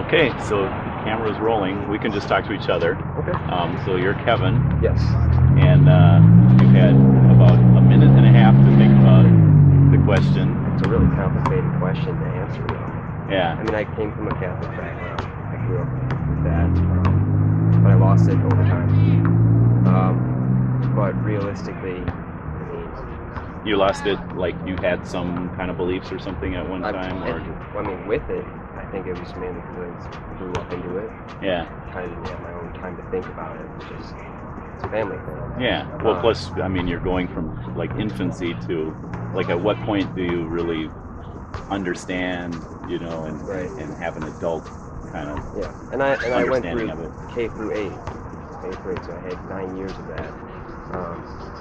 Okay, so the camera's rolling. We can just talk to each other. Okay. So you're Kevin. Yes. And you've had about a minute and a half to think about the question. It's a really complicated question to answer, though. Yeah. I mean, I came from a Catholic background. I grew up with that, but I lost it over time. But realistically, I mean... You lost it like you had some kind of beliefs or something at one time? I mean, with it, I think it was mainly because I grew up into it. Yeah. Kind of had my own time to think about it. It's a family thing. Yeah. Well, plus, I mean, you're going from like infancy to like at what point do you really understand, you know, and right. and have an adult kind of and I went through of it. K through 8th grade, so I had 9 years of that.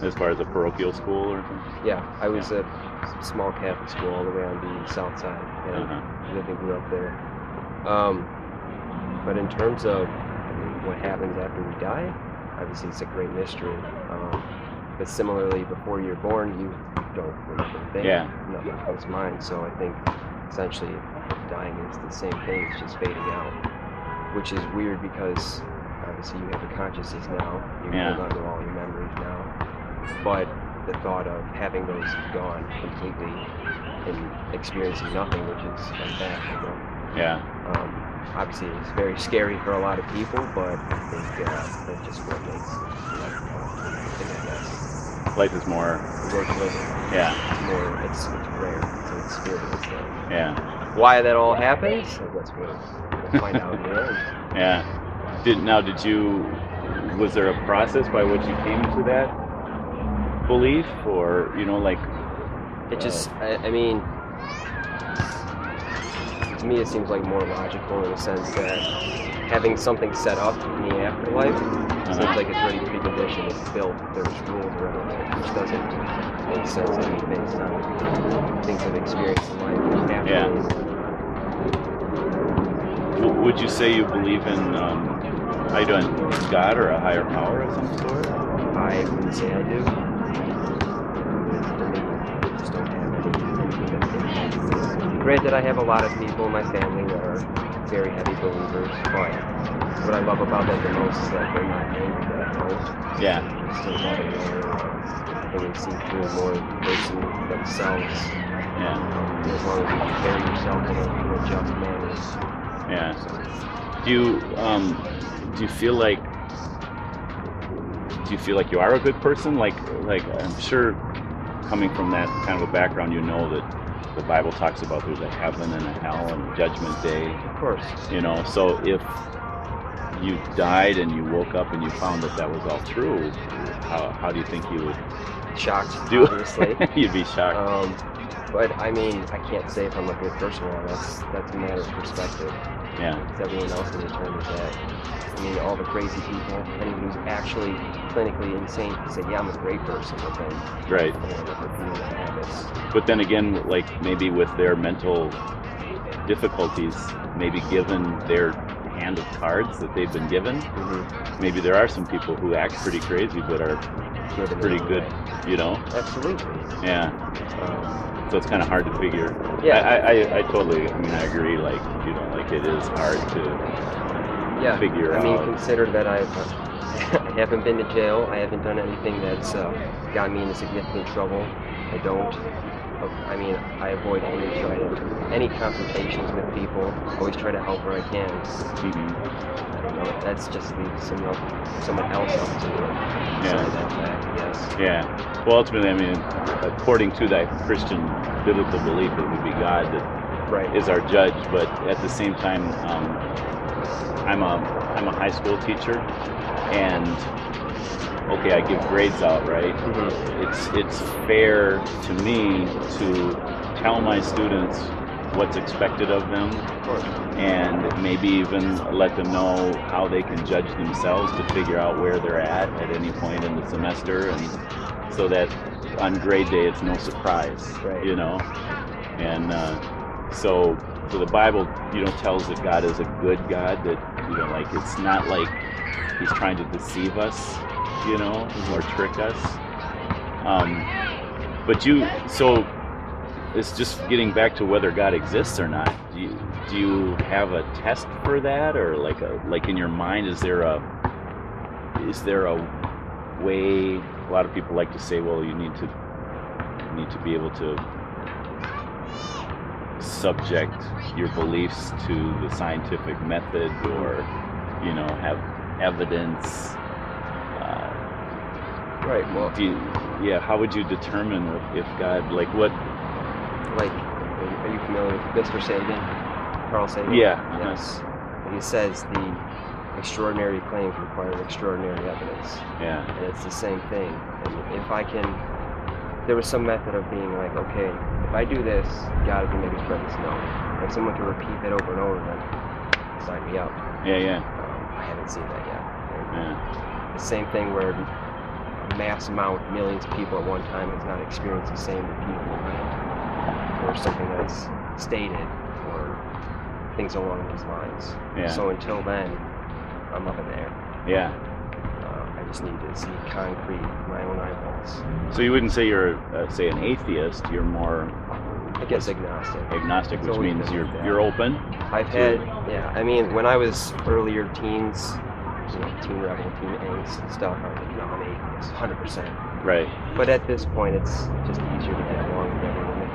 As far as a parochial school or something? Yeah, I was at a small Catholic school all the way on the south side, and lived and grew up there. But in terms of what happens after we die, obviously it's a great mystery. But similarly, before you're born, you don't remember a thing. Yeah. Nothing comes to mind. So I think essentially dying is the same thing. It's just fading out, which is weird because obviously you have a consciousness now. You hold on to all your memories now. But the thought of having those gone completely and experiencing nothing, which is like that, you know. Yeah. Obviously, it's very scary for a lot of people, but I think that's just what makes life I guess. Life is more worth living. Yeah. It's rare. It's a spiritual thing. Yeah. Why that all happens? I guess we'll find out in the end. Yeah. Was there a process by which you came to that belief, or, you know, like... It just, I mean, to me it seems like more logical in the sense that having something set up in the afterlife seems like it's already preconditioned, it's built, there's rules around it, which doesn't make sense to me based on things I've experienced in life. Yeah. Would you say you believe in, God or a higher power of some sort? I wouldn't say I do. For me, I just don't have anything that impacts. Granted, I have a lot of people in my family that are very heavy believers, but what I love about them the most is that they're not angry that I don't. Yeah. They're still loving and they see through more person themselves. Yeah. As long as you carry yourself in a just manner. Yeah. So. Do you feel like you are a good person? Like I'm sure coming from that kind of a background, you know that the Bible talks about there's a heaven and a hell and a judgment day. Of course. You know, so if you died and you woke up and you found that was all true, how do you think you would? Shocked, obviously. You'd be shocked. But I mean, I can't say if I'm a good person or not. That's a matter of perspective. Yeah. It's everyone else in determines that. I mean, all the crazy people, anyone who's actually clinically insane can say, yeah, I'm a great person, but then right. But then again, like maybe with their mental difficulties, maybe given their hand of cards that they've been given, maybe there are some people who act pretty crazy but are pretty good, you know? Absolutely. Yeah. So it's kind of hard to figure. Yeah. I totally, I mean, I agree, like, you know, like it is hard to figure out. I mean, consider that I haven't been to jail. I haven't done anything that's got me into significant trouble. I don't. I mean, I avoid any confrontations with people. Always try to help where I can. I don't know. That's just leaves someone else up to decide that fact, I guess. Yeah. Well, ultimately, I mean, according to that Christian biblical belief, it would be God that is our judge. But at the same time, I'm a high school teacher, and okay, I give grades out, right? It's fair to me to tell my students what's expected of them, and maybe even let them know how they can judge themselves to figure out where they're at any point in the semester, and so that on grade day it's no surprise, you know. And so the Bible, you know, tells that God is a good God, that, you know, like it's not like He's trying to deceive us, you know, or trick us. But it's just getting back to whether God exists or not. Do you have a test for that, or like in your mind, is there a way? A lot of people like to say, well, you need to be able to subject your beliefs to the scientific method, or have evidence. Right. Well. How would you determine if God, like what? Like, are you familiar with Mr. Sagan? Carl Sagan? Yeah. Yes. He says the extraordinary claims require extraordinary evidence. Yeah. And it's the same thing. And there was some method of being like, okay, if I do this, God is going to make his presence known. If someone can repeat that over and over, then sign me up. Yeah. I haven't seen that yet. Yeah. The same thing where a mass amount, millions of people at one time has not experienced the same repeatable event, or something that's stated, or things along those lines. Yeah. So until then, I'm up in the air. Yeah. I just need to see concrete with my own eyeballs. So you wouldn't say you're, say, an atheist. You're more, I guess, agnostic. Agnostic, It's which always means been like that. you're open. I've had, I mean, when I was earlier teens, teen rebel, teen angst and stuff, I was like, no, I'm atheist, 100%. Right. But at this point, it's just easier to get along with everyone if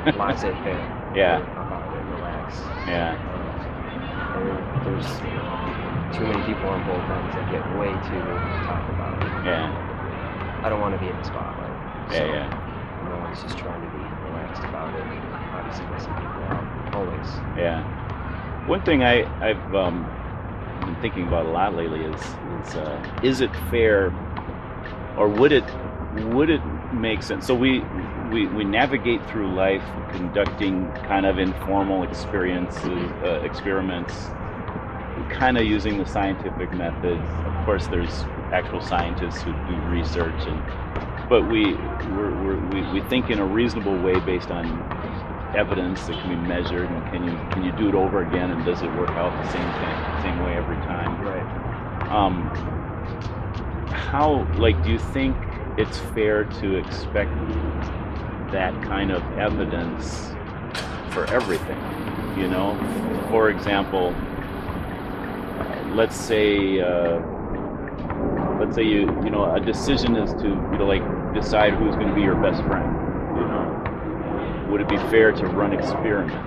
you're laissez-faire. Yeah. And relax. Yeah. And there's too many people on both ends that get way too talk about it. Yeah. I don't want to be in the spotlight. So Yeah. no one's just trying to be relaxed about it. Obviously, listen people out always. Yeah. One thing I've been thinking about a lot lately is it fair, or would it make sense? So we navigate through life conducting kind of informal experiments, kind of using the scientific methods. Of course, there's actual scientists who do research, but we think in a reasonable way based on evidence that can be measured, and can you do it over again, and does it work out the same way every time? Right. How, do you think it's fair to expect that kind of evidence for everything? For example, let's say a decision is to decide who's going to be your best friend. Would it be fair to run experiments?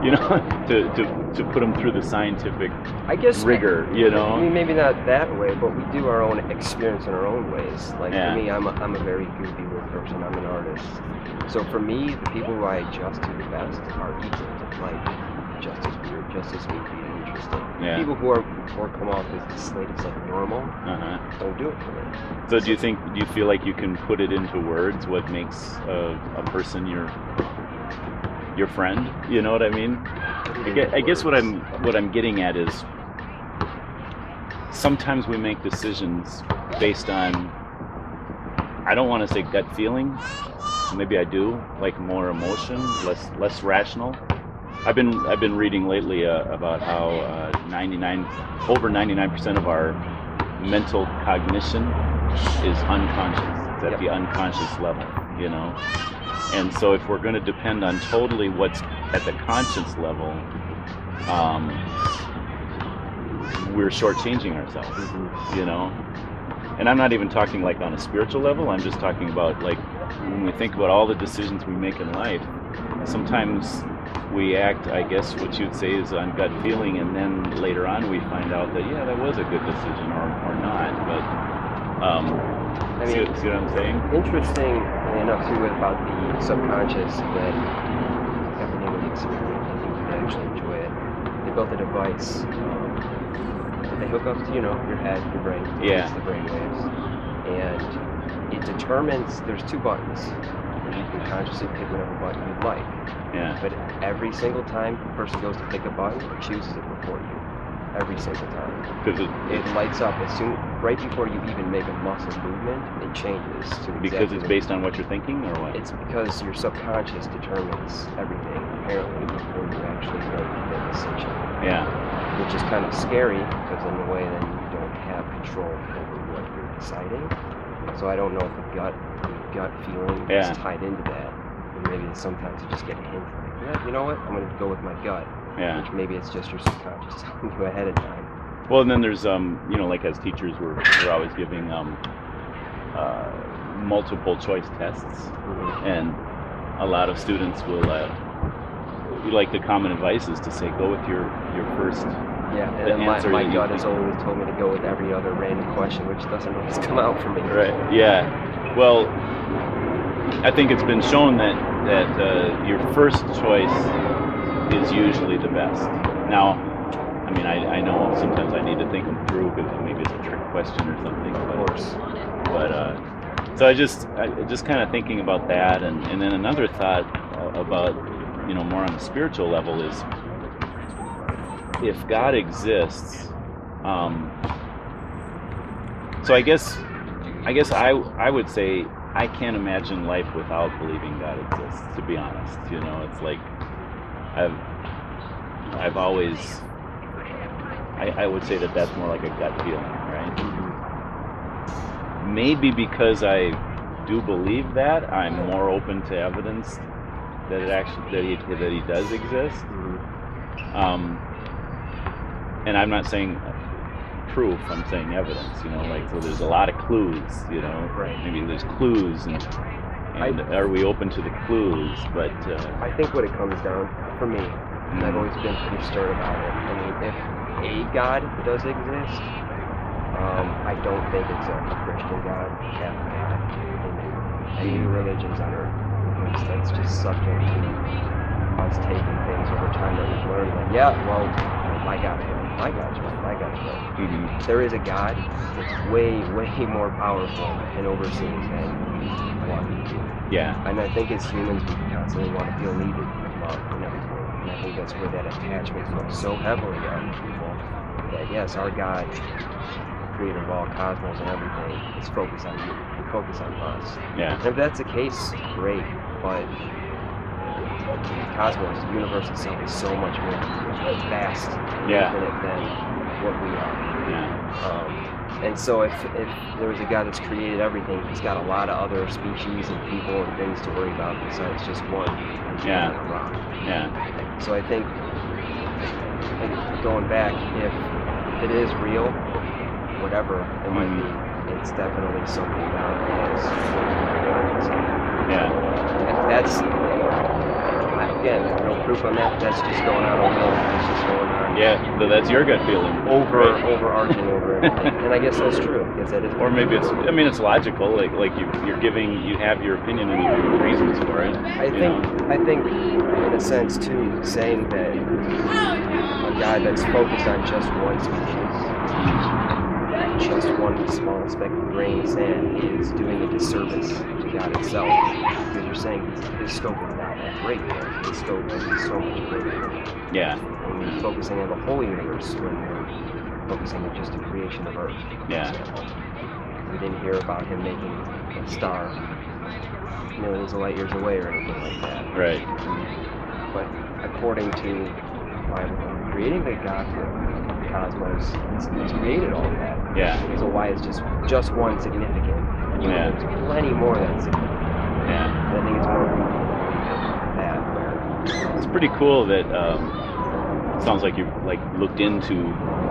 To put them through the scientific rigor. I mean, maybe not that way, but we do our own experience in our own ways. For me, I'm a very goofy weird person. I'm an artist. So for me, the people who I adjust to the best are equal, just as weird, just as goofy and interesting. Yeah. People who come off as the slate is normal, don't do it for me. So do you feel like you can put it into words what makes a person your friend? You know what I mean? I guess what I'm getting at is sometimes we make decisions based on, I don't want to say gut feeling, maybe I do, more emotion, less rational. I've been reading lately about how over 99% of our mental cognition is unconscious. It's at the unconscious level, And so if we're going to depend on totally what's at the conscious level, we're shortchanging ourselves, And I'm not even talking on a spiritual level. I'm just talking about when we think about all the decisions we make in life, sometimes we act, I guess what you'd say is on gut feeling, and then later on we find out that that was a good decision or not. But see what I'm saying? Interesting enough too about the subconscious that every name of the experiment, I think you'd actually enjoy it. They built a device. They hook up to your head, your brain. Yeah. It's the brain waves, and it determines. There's two buttons. You can consciously pick whatever button you'd like. Yeah. But every single time the person goes to pick a button, it chooses it before you. Every single time. Because it lights up right before you even make a muscle movement. It changes to because it's based on what you're thinking, or what? It's because your subconscious determines everything apparently before you actually make the decision. Yeah. Which is kind of scary because in a way then you don't have control over what you're deciding. So I don't know if the gut feeling is tied into that. maybe sometimes you just get a hint, like, yeah, you know what, I'm going to go with my gut. Yeah. Which maybe it's just your subconscious telling you ahead of time. Well, and then there's, like as teachers, we're always giving multiple choice tests, and a lot of students will, like the common advice is to say, go with your first answer. My gut has always told me to go with every other random question, which doesn't always come out for me. Right, yeah. Well, I think it's been shown that your first choice is usually the best. Now, I mean, I know sometimes I need to think them through because maybe it's a trick question or something. Of course. But so I just kind of thinking about that, and then another thought about, more on the spiritual level is, if God exists, so I guess I would say I can't imagine life without believing God exists, to be honest. It's like I've always, I would say that's more like a gut feeling, right? Maybe because I do believe that, I'm more open to evidence that that he does exist. And I'm not saying proof, I'm saying evidence, so there's a lot of clues, Right. Maybe there's clues, and are we open to the clues? But I think what it comes down, for me, and I've always been pretty stern about it, I mean, if a God does exist, I don't think it's a Christian God, Catholic God, any religions on earth, because that's just subject to us taking things over time that we've learned, like, yeah, well, my God's right. There is a God that's way, way more powerful and overseeing than one. Yeah. And I think as humans, we constantly want to feel needed and loved and everything. And I think that's where that attachment comes so heavily on people. That yes, our God, creator of all cosmos and everything, is focused on you. We focus on us. Yeah. And if that's the case, great. But the cosmos, the universe itself, is so much more vast and infinite than what we are. Yeah. And so if there was a God that's created everything, he's got a lot of other species and people and things to worry about besides just one. Yeah. Rock. Yeah. So I think, going back, if it is real, whatever it might be, it's definitely something God has. Yeah. If that's, again, no proof on that, that's just going on over there. That's just going on. Yeah, so that's your gut feeling. Overarching over everything. And I guess that's true, because that is. Or maybe it's logical, like you have your opinion and your reasons for it. I think in a sense too, saying that a God that's focused on just one species, just one small speck of grain of sand, is doing a disservice to God itself. Because you're saying his scope is not that great. His scope is so much greater. Yeah. And you're focusing on the whole universe when you're focusing on just the creation of Earth. Yeah. We didn't hear about him making a star millions of light years away or anything like that. Right. But according to the Bible, creating the God of the cosmos, he's created all of that. Yeah. So why is just one significant? Yeah. There's plenty more that's significant. Yeah. And I think it's more that where it's pretty cool that it sounds like you've looked into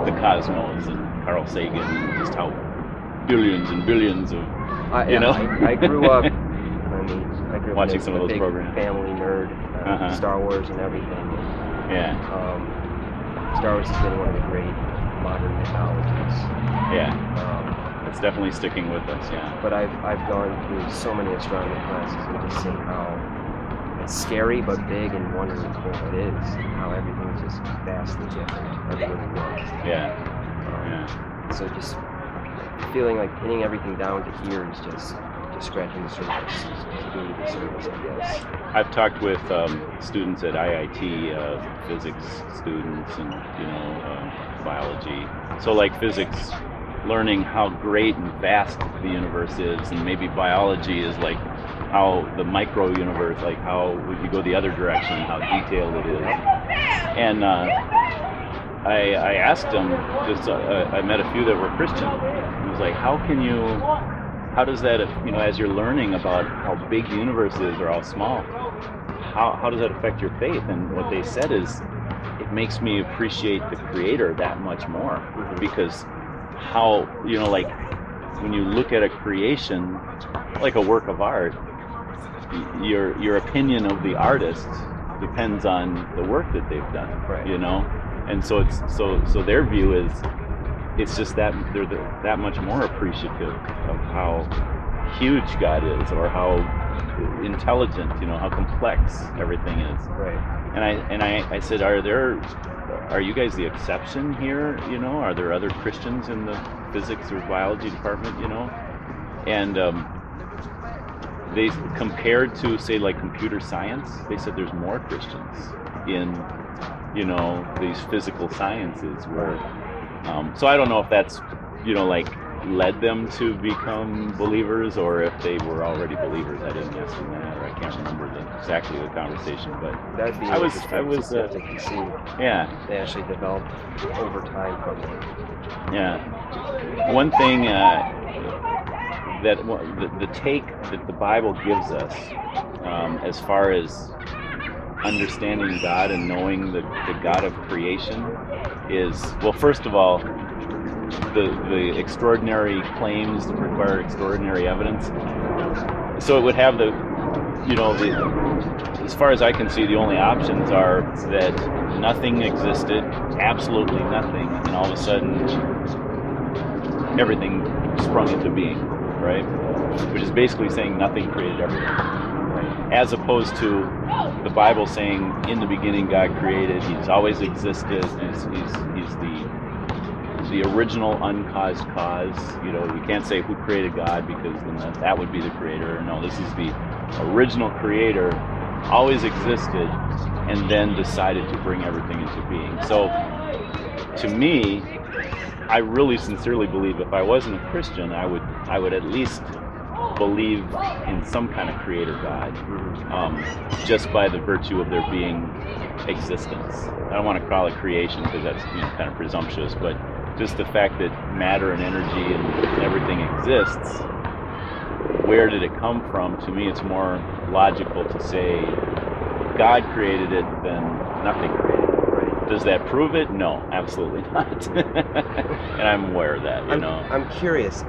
the cosmos and Carl Sagan and just how billions and billions of I grew up. I grew up watching in some of those big programs. Family nerd, Star Wars and everything. Yeah. Star Wars has been one of the great modern mythologies. Yeah. It's definitely sticking with us. Yeah. But I've gone through so many astronomy classes and just seen how it's scary but big and wonderful it is. How everything's just vastly different. Everything works. Yeah. So just feeling like pinning everything down to here is just scratching the surface, doing the service, I guess. I've talked with students at IIT, physics students, and biology. So like physics, learning how great and vast the universe is, and maybe biology is like how the micro universe, like how if you go the other direction, how detailed it is. And I asked them, because I met a few that were Christian. It was like, how does that, as you're learning about how big the universe is or how small, how does that affect your faith? And what they said is, it makes me appreciate the Creator that much more, because how, like when you look at a creation, like a work of art, your opinion of the artist depends on the work that they've done, right. And so it's so their view is, it's just that they're that much more appreciative of how huge God is, or how intelligent, how complex everything is. Right. And I said, are you guys the exception here? Are there other Christians in the physics or biology department? And they compared to, say, like computer science, they said there's more Christians in these physical sciences where so I don't know if that's like led them to become believers, or if they were already believers. I didn't ask them that, or I can't remember exactly the conversation, but that'd be I was to see. Yeah, they actually developed over time from it. Yeah. One thing that the take that the Bible gives us as far as understanding God and knowing the God of creation is, well, first of all, the extraordinary claims require extraordinary evidence. So it would have as far as I can see, the only options are that nothing existed, absolutely nothing, and all of a sudden everything sprung into being, right? Which is basically saying nothing created everything. As opposed to the Bible saying, in the beginning God created, He's always existed, He's the original uncaused cause. We can't say who created God, because then that would be the creator. No, this is the original creator, always existed, and then decided to bring everything into being. So to me, I really sincerely believe if I wasn't a Christian, I would at least believe in some kind of creator God, just by the virtue of there being existence. I don't want to call it creation, because that's kind of presumptuous, but just the fact that matter and energy and everything exists, where did it come from? To me, it's more logical to say God created it than nothing created it. Right? Does that prove it? No, absolutely not. And I'm aware of that. I'm curious.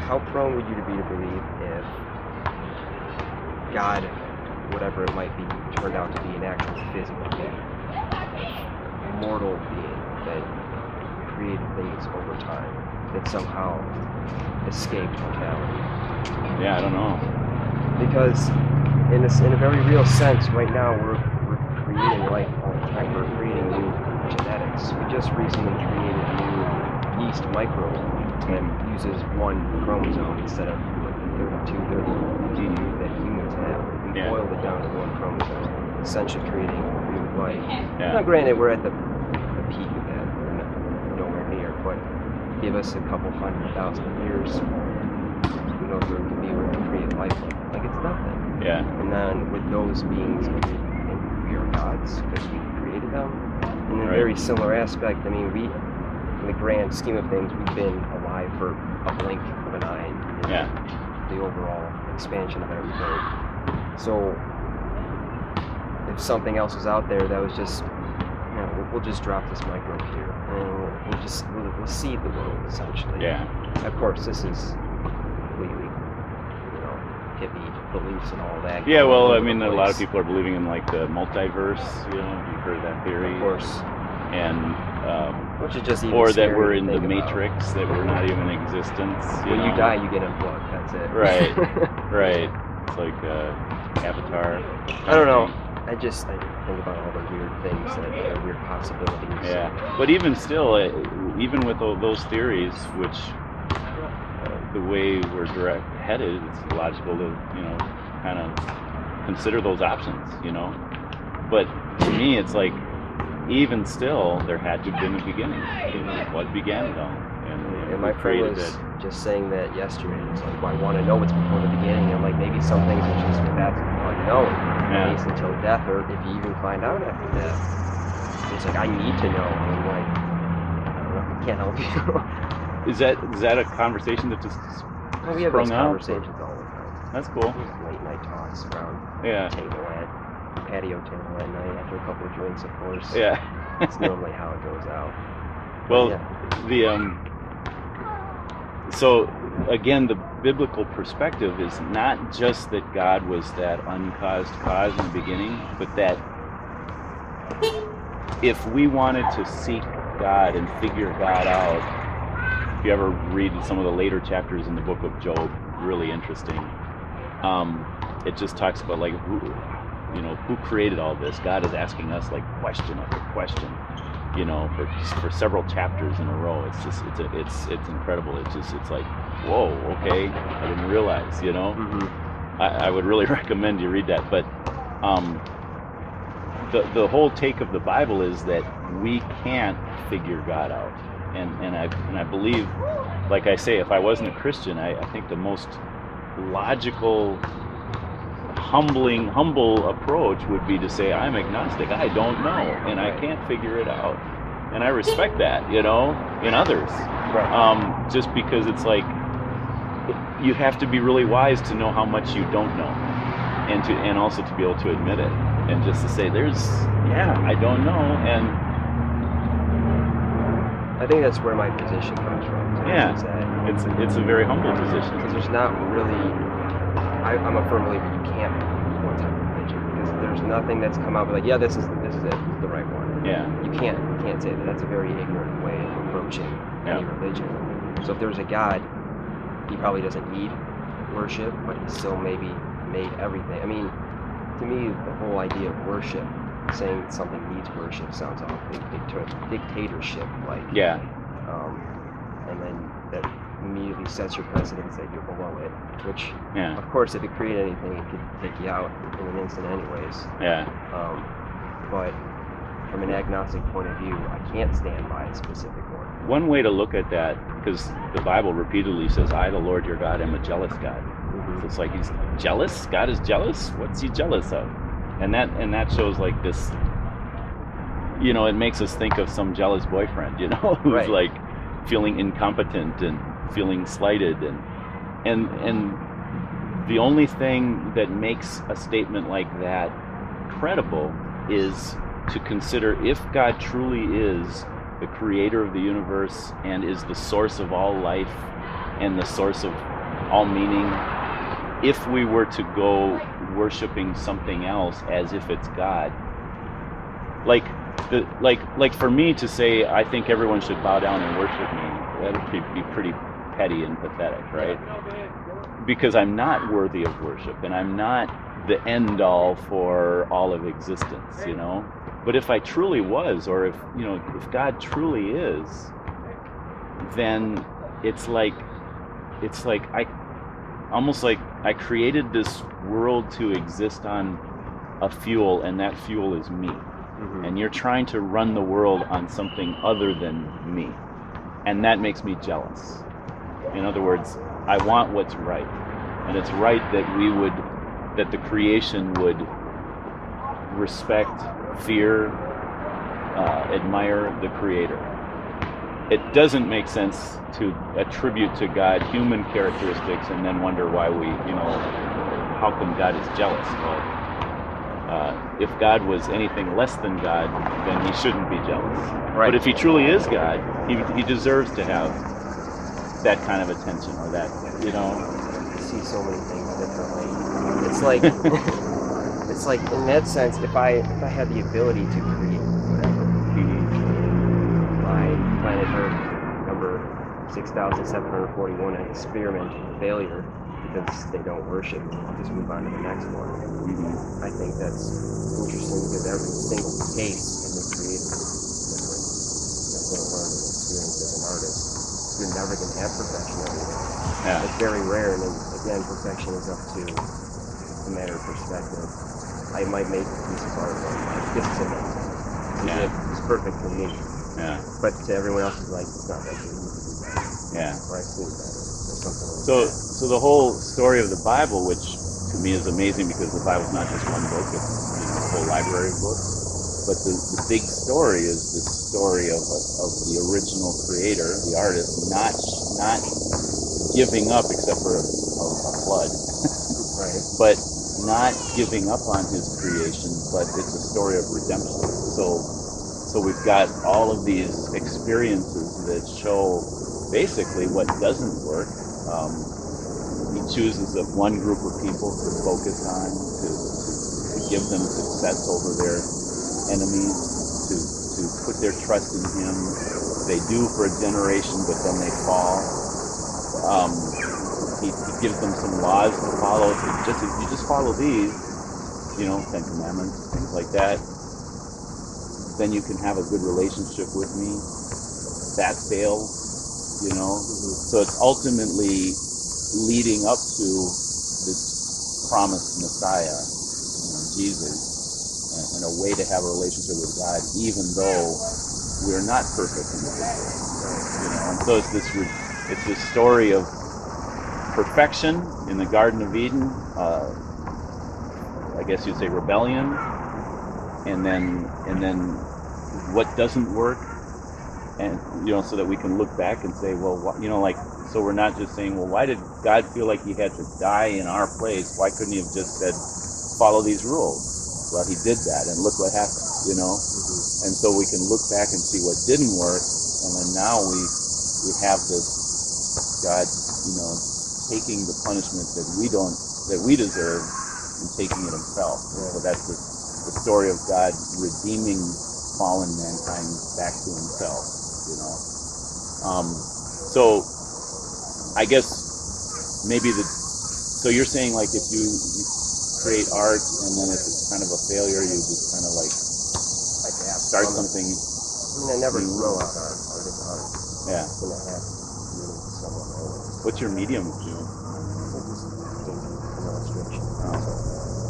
How prone would you be to believe if God, whatever it might be, turned out to be an actual physical being, a mortal being that created things over time, that somehow escaped mortality? Yeah, I don't know. Because in a very real sense, right now we're creating life all the time. We're creating new genetics. We just recently created new yeast microbes that uses one chromosome instead of 32, 32 that humans have. We boiled it down to one chromosome, essentially creating new life. Yeah. Now, granted, we're at the peak of that. We're nowhere near, but give us a couple 100,000 years, who knows where we can be, where we can create life like it's nothing. Yeah. And then with those beings, we are gods because we created them. And in a very similar aspect, I mean, in the grand scheme of things, we've been alive for a blink of an eye in the overall expansion of everything. So if something else was out there that was just, we'll just drop this microbe here, and we'll seed the world, essentially. Yeah. Of course, this is completely, hippie beliefs and all that. Yeah, well, I mean, a lot of people are believing in like the multiverse. You've heard that theory. Of course. And which is just even or that scary we're to in the think about. Matrix, that we're not even in existence. When you die, you get unplugged. That's it. Right. Right. It's like Avatar. I don't know. I think about all the weird things that are weird possibilities. Yeah. But even still, even with those theories, which the way we're headed, it's logical to kind of consider those options. But to me, it's like, even still, there had to have been a beginning. What began it all? And my friend was just saying that yesterday. It's like, well, I want to know what's before the beginning. And like, maybe some things are just that's unknown, at least until death, or if you even find out after death. It's like, I need to know. And I'm like, I don't know, I can't help you. Is that a conversation that just we have those sprung up? conversations all the time. That's cool. Late night talks around patio table at night after a couple of drinks, of course. Yeah. It's normally how it goes out. Well, so again, the biblical perspective is not just that God was that uncaused cause in the beginning, but that if we wanted to seek God and figure God out, if you ever read some of the later chapters in the book of Job, really interesting. It just talks about like who created all this. God is asking us like question after question, for several chapters in a row. It's just it's incredible. It's like, whoa, okay, I didn't realize. Mm-hmm. I would really recommend you read that. But the whole take of the Bible is that we can't figure God out, and I believe, like I say, if I wasn't a Christian, I think the most logical, humble approach would be to say, I'm agnostic, I don't know, and I can't figure it out. And I respect that, in others. Right. Just because it's like, you have to be really wise to know how much you don't know, and also to be able to admit it, and just to say, I don't know, and I think that's where my position comes from. It's a very humble position. Because there's not really, I'm a firm believer you can't be one type of religion, because there's nothing that's come out like, this is it, this is the right one. Yeah. You can't say that. That's a very ignorant way of approaching any religion. So if there's a God, he probably doesn't need worship, but he still maybe made everything. I mean, to me, the whole idea of worship, saying something needs worship, sounds awfully dictatorship-like. Yeah. And then that immediately sets your precedence that you're below it, which, Yeah. of course, if it created anything, it could take you out in an instant anyways. Yeah. But from an agnostic point of view, I can't stand by a specific one. One way to look at that, because the Bible repeatedly says, I, the Lord your God, am a jealous God. Mm-hmm. So it's like he's jealous? God is jealous? What's he jealous of? And that shows like this, it makes us think of some jealous boyfriend, who's Right. like feeling incompetent and feeling slighted. And the only thing that makes a statement like that credible is to consider if God truly is the creator of the universe and is the source of all life and the source of all meaning, if we were to go worshiping something else as if it's God, like for me to say I think everyone should bow down and worship me, that would be pretty petty and pathetic, right? Because I'm not worthy of worship, and I'm not the end all for all of existence, But if I truly was, or if God truly is, then it's like I created this world to exist on a fuel, and that fuel is me. Mm-hmm. And you're trying to run the world on something other than me. And that makes me jealous. In other words, I want what's right. And it's right that the creation would respect, fear, admire the Creator. It doesn't make sense to attribute to God human characteristics and then wonder why how come God is jealous? Well, if God was anything less than God, then he shouldn't be jealous. Right. But if he truly is God, he deserves to have that kind of attention, or that, I see so many things differently. It's like in that sense, if I had the ability to create whatever, my planet Earth number 6,741 an experiment failure because they don't worship, I'll just move on to the next one. Mm-hmm. I think that's interesting because every single case in the creative is different. That's what I learned in experience as an artist. You're never going to have perfection everywhere. Yeah. It's very rare, and again, perfection is up to a matter of perspective. I might make a piece of art like, this is amazing. It's perfect for me. Yeah. But to everyone else, it's like, it's not that good. You can do better. Yeah. Or I've seen better. Or something like that. So the whole story of the Bible, which to me is amazing because the Bible's not just one book, it's a whole library of books. But the big story is the story of the original creator, the artist, not giving up except for a flood. but not giving up on his creation, but it's a story of redemption. So we've got all of these experiences that show basically what doesn't work. He chooses one group of people to focus on, to give them success over their enemies, to put their trust in him. They do for a generation, but then they fall. He gives them some laws to follow. If you just follow these, 10 Commandments, things like that, then you can have a good relationship with me. That fails, So it's ultimately leading up to this promised Messiah, Jesus, and a way to have a relationship with God, even though we're not perfect individuals. And so it's this story of perfection in the Garden of Eden. I guess you'd say rebellion, and then what doesn't work, and so that we can look back and say, well, so we're not just saying, well, why did God feel like he had to die in our place? Why couldn't he have just said, follow these rules? Well, he did that, and look what happened, And so we can look back and see what didn't work, and then now we have this God, taking the punishment that we deserve and taking it himself. So that's the story of God redeeming fallen mankind back to himself. So I guess maybe so you're saying, like, if you create art and then if it's kind of a failure, you just kind of like start something. I never throw out art. Art is art. Yeah. It's going to have meaning to someone always. What's your medium of doing? Just painting, an illustration. Oh.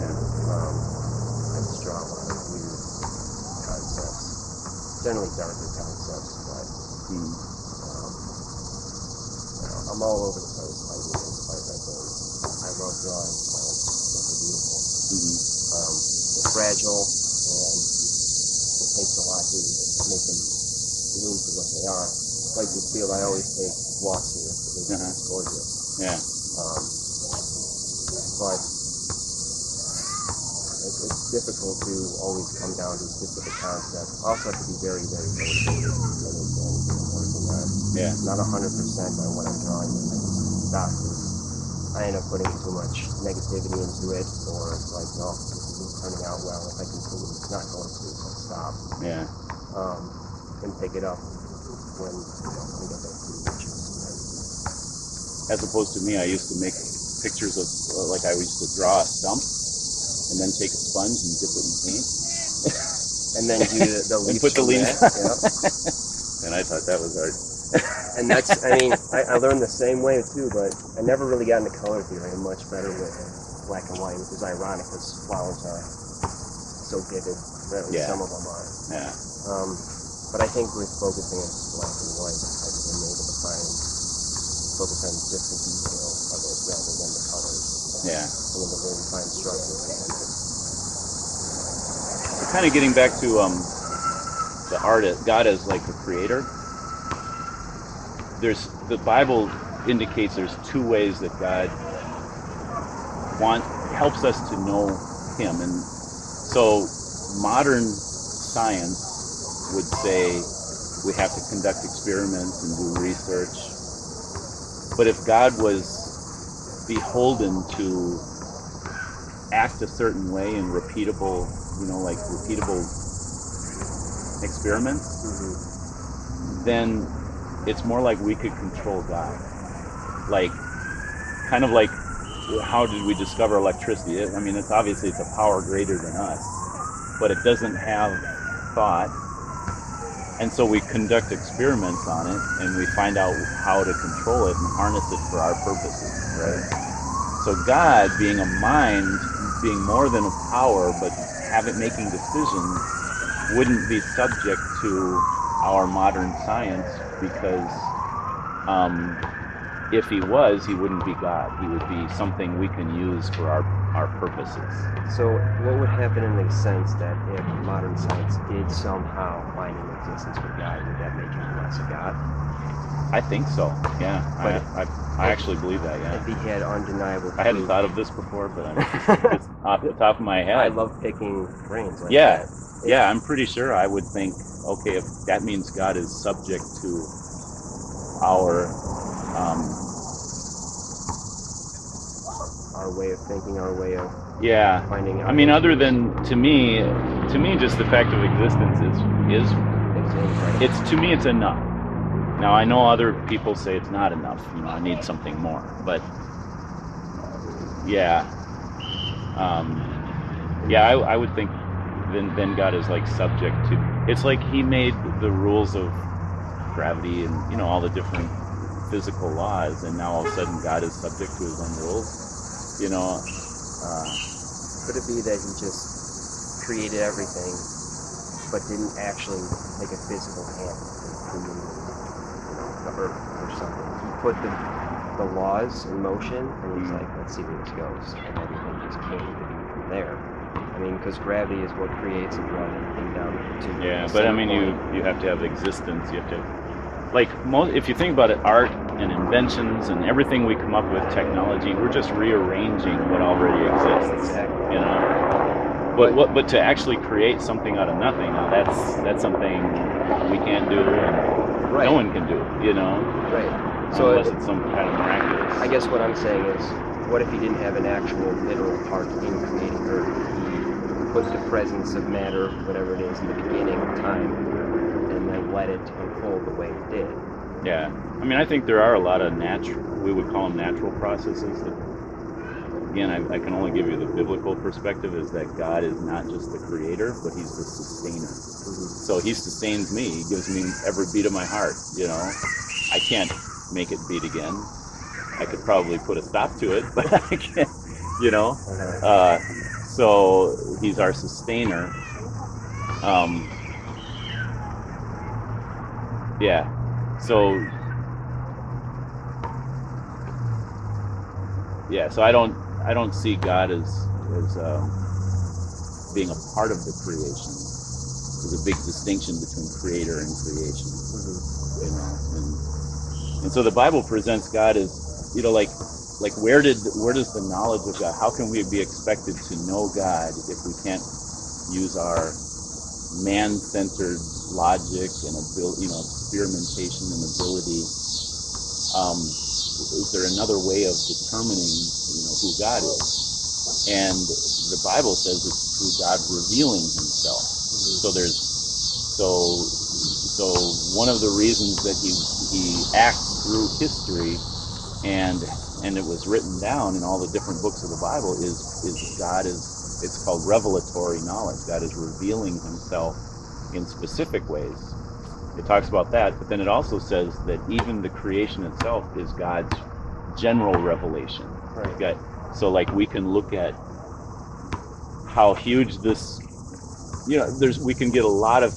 Yeah. I just draw a lot of weird concepts, generally darker concepts, but I'm all over the place by things. I love drawing plants. They're beautiful. They're fragile, and it takes a lot to make them bloom for what they are. Like this field, I always take walks here. It's gorgeous. Yeah. But it's difficult to always come down to a specific concept. I also have to be very, very motivated to understand what I'm working on. Yeah. Not 100% on what I'm drawing, and I just stop because I end up putting too much negativity into it, or like, oh, this isn't turning out well. If I continue, it's not going to, so I'll stop. Yeah. And pick it up when we get those two pictures. As opposed to me, I used to make pictures of, like, I used to draw a stump and then take a sponge and dip it in paint. And then do the leaves. And put the leaves. Yeah. And I thought that was art. And that's, I learned the same way too, but I never really got into color theory. I'm much better with black and white, which is ironic because flowers are so vivid, or at least some of them are. Yeah. But I think with focusing on black and white, I've been able to focus on just the detail of it rather than the colors. Yeah. And then the really fine structure behind it. So kind of getting back to the artist, God as like a creator. The Bible indicates there's two ways that God helps us to know him. And so modern science would say we have to conduct experiments and do research. But if God was beholden to act a certain way in repeatable experiments, then it's more like we could control God. Like, kind of like, how did we discover electricity? I mean, it's a power greater than us, but it doesn't have thought. And so we conduct experiments on it, and we find out how to control it and harness it for our purposes, right? So God, being a mind, being more than a power, but making decisions, wouldn't be subject to our modern science, because if he was, he wouldn't be God. He would be something we can use for our our purposes. So what would happen in the sense that if modern science did somehow find an existence for God, would that make him less a God? I think so. Yeah, But I actually believe that. Yeah. if he had undeniable I hadn't proof- thought of this before, but it's off the top of my head. I love picking brains like Yeah. that. Yeah, I'm pretty sure I would think, okay, if that means God is subject to our way of thinking, our way of yeah. finding out. I mean, other than to me, just the fact of existence is it's to me it's enough. Now I know other people say it's not enough. You know, I need something more. But yeah, I would think then God is like subject to. It's like He made the rules of gravity and, you know, all the different physical laws, and now all of a sudden God is subject to His own rules. You know. Could it be that He just created everything, but didn't actually make a physical hand and create, the earth or something? He put the laws in motion, and He's like, let's see where this goes, and everything just came to be from there. I mean, because gravity is what creates and brought everything down to. Yeah, but I mean, you have to have existence. You have to, like, if you think about it, art and inventions and everything we come up with, technology, we're just rearranging what already exists. Exactly. You know. But to actually create something out of nothing, now that's something we can't do, and no one can do. You know. Right. So unless it's some kind of miraculous. I guess what I'm saying is, what if He didn't have an actual literal part in creating Earth? He put the presence of matter, whatever it is, in the beginning of time, and then let it unfold the way it did. Yeah. I mean, I think there are a lot of we would call them natural processes. That, again, I can only give you the biblical perspective, is that God is not just the creator, but He's the sustainer. Mm-hmm. So He sustains me. He gives me every beat of my heart, you know. I can't make it beat again. I could probably put a stop to it, but I can't, you know. So He's our sustainer. Yeah. So I don't see God as being a part of the creation. There's a big distinction between creator and creation. Mm-hmm. You know, and so the Bible presents God as, you know, like where does the knowledge of God? How can we be expected to know God if we can't use our man-centered logic and experimentation and ability? Is there another way of determining, who God is? And the Bible says it's through God revealing Himself. Mm-hmm. So one of the reasons that he acts through history and it was written down in all the different books of the Bible is God is, it's called revelatory knowledge. God is revealing Himself in specific ways. It talks about that, but then it also says that even the creation itself is God's general revelation. Right. So like we can look at how huge this, we can get a lot of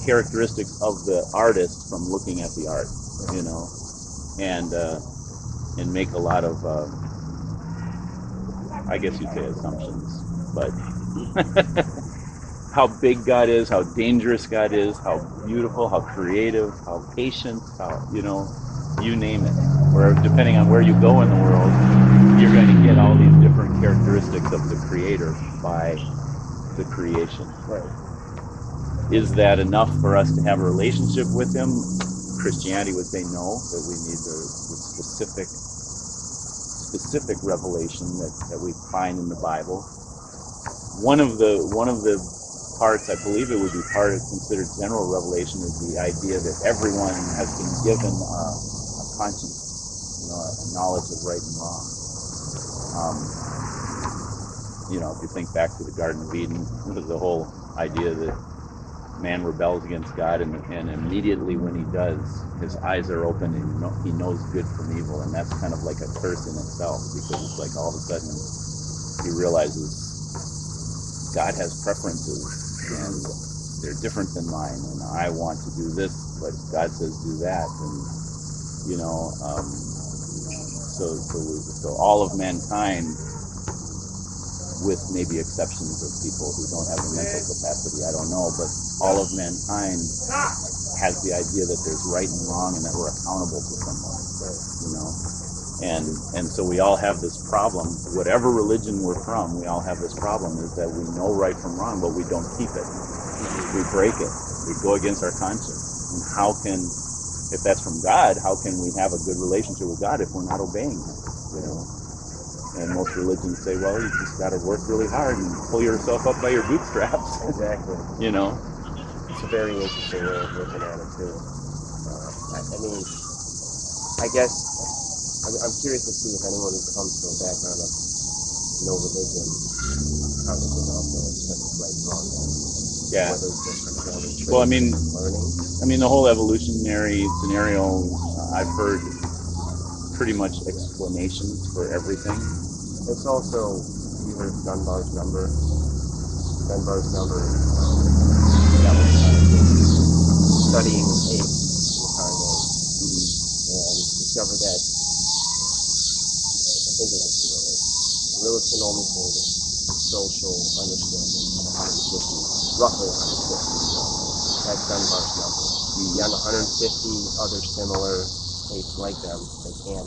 characteristics of the artist from looking at the art, and make a lot of, I guess you'd say assumptions, but how big God is, how dangerous God is, how beautiful, how creative, how patient, how, you name it. Or depending on where you go in the world, you're going to get all these different characteristics of the Creator by the creation. Right. Is that enough for us to have a relationship with Him? Christianity would say no, that we need the specific revelation that we find in the Bible. One of the parts, I believe it would be considered general revelation, is the idea that everyone has been given a conscience, a knowledge of right and wrong. If you think back to the Garden of Eden, the whole idea that man rebels against God, and immediately when he does, his eyes are open and he knows good from evil, and that's kind of like a curse in itself, because it's like all of a sudden he realizes God has preferences and they're different than mine, and I want to do this, but God says do that, and so all of mankind with maybe exceptions of people who don't have the mental capacity, I don't know, but all of mankind has the idea that there's right and wrong and that we're accountable to someone, you know. And so we all have this problem, whatever religion we're from, we all have this problem, is that we know right from wrong, but we don't keep it. We break it. We go against our conscience. And how can, if that's from God, how can we have a good relationship with God if we're not obeying Him, you know? And most religions say, well, you just got to work really hard and pull yourself up by your bootstraps. Exactly. You know? It's a very interesting way of looking at it, too. I mean, I guess I'm curious to see if anyone who comes from a background of no religion, how they get out there and start to right wrong. Yeah. Whether it's just from family training, well, I mean, learning. The whole evolutionary scenario, I've heard pretty much explanations for everything. It's also, you heard Dunbar's number. Dunbar's number, that was studying apes in the Congo, and discovered that, I think it was gorillas can only hold social understanding 150, roughly 150. That's Dunbar's number. Beyond 150 other similar apes like them, they can't